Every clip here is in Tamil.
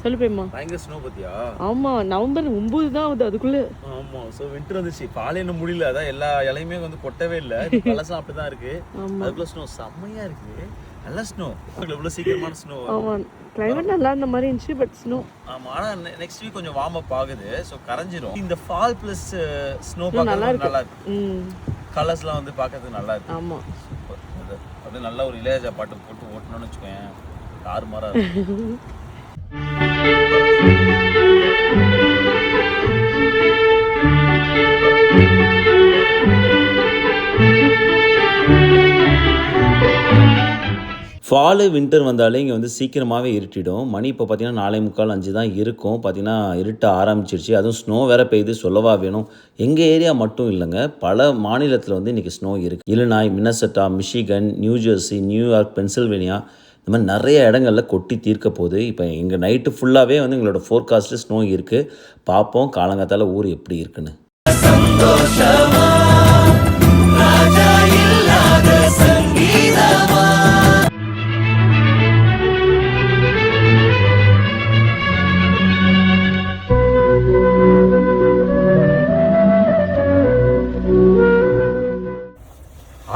சொல்லு பேமா. பயங்கர ஸ்னோ பத்தியா? ஆமா, நவம்பர் 9 தான் ஆகுது அதுக்குள்ள. ஆமா, சோ வின்டர் வந்துச்சு. பால் என்ன முடியல, அதான் எல்லா இலையுமே வந்து கொட்டவே இல்லை. பழசம் அப்படிதான் இருக்கு. அதுக்குள்ள ஸ்னோ செம்மையா இருக்கு. நல்ல ஸ்னோ, இவ்வளவு சீக்கிரமான ஸ்னோ. ஆமா, கிளைமேட் நல்லா இருந்த மாதிரி இருந்துச்சு, பட் ஸ்னோ. ஆமா, ஆனா நெக்ஸ்ட் வீக் கொஞ்சம் வார்ம் அப் ஆகுது, சோ கரைஞ்சிரும். இந்த ஃபால் பிளஸ் ஸ்னோ பார்க்க நல்லா இருக்கு. கலர்ஸ்லாம் வந்து பார்க்கிறதுக்கு நல்லா இருக்கு. ஆமா, சூப்பர். அப்படியே நல்ல ஒரு இளையராஜா பாட்டு போட்டு ஓட்டணும்னு வச்சுக்கோங்க, தாறுமாறா இருக்கு. ஃபாலு வின்டர் வந்தாலே இங்கே வந்து சீக்கிரமாகவே இருட்டிடும். மணி இப்போ பார்த்தீங்கன்னா 4:45 5 தான் இருக்கும். பார்த்தீங்கன்னா இருட்ட ஆரம்பிச்சிருச்சு. அதுவும் ஸ்னோ வேறு பெய்யுது, சொல்லவா வேணும். எங்கள் ஏரியா மட்டும் இல்லைங்க, பல மாநிலத்தில் வந்து இன்றைக்கி ஸ்னோ இருக்குது. Illinois, Minnesota, Michigan, New Jersey, New York, Pennsylvania, இந்த மாதிரி நிறைய இடங்களில் கொட்டி தீர்க்க போகுது. இப்போ எங்கள் நைட்டு ஃபுல்லாகவே வந்து எங்களோட ஃபோர்காஸ்ட்டில் ஸ்னோ இருக்குது. பார்ப்போம் காலங்காத்தால் ஊர் எப்படி இருக்குன்னு.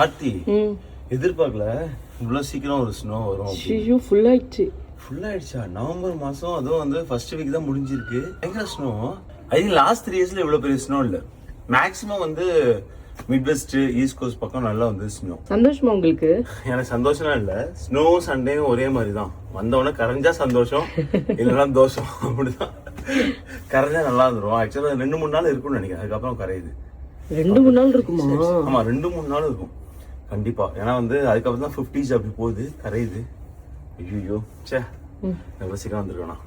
ஆர்த்தி, எதிர்பார்க்கல இவ்வளவு சீக்கிரம் ஒரு ஸ்னோ வரும். ஐயோ, ஃபுல் ஆயிடுச்சு. ஃபுல் ஆயிடுச்சா? நவம்பர் மாசம் அதுவும் வந்து ஃபர்ஸ்ட் வீக் தான் முடிஞ்சிருக்கு. பயங்கர ஸ்னோ. ஐ திங்க் லாஸ்ட் 3 இயர்ஸ்ல இவ்வளவு பெரிய ஸ்னோ இல்ல. மேக்ஸிமம் வந்து மிட் வெஸ்ட், ஈஸ்ட் கோஸ்ட் பக்கம் நல்லா வந்து ஸ்னோ. சந்தோஷமா உங்களுக்கு? எனக்கு சந்தோஷம்லாம் இல்ல, ஸ்னோ சண்டேயும் ஒரே மாதிரி தான். வந்தவொடனே கரைஞ்சா சந்தோஷம், இல்லைன்னா தோஷம். அப்படிதான். கரைஞ்சா நல்லா இருந்துரும். ஆக்சுவலா 2-3 நாள் இருக்கும்னு நினைக்கிறேன், அதுக்கப்புறம் கரையுது. 2-3 நாள் இருக்குமா? ஆமா, 2-3 நாள் இருக்கும் கண்டிப்பா. ஏன்னா வந்து அதுக்கப்புறம் தான் 50s அப்படி போகுது, கரையுது. ஐயோ சே, எவ்வளவு சீக்கிரம் வந்துருக்கணும்.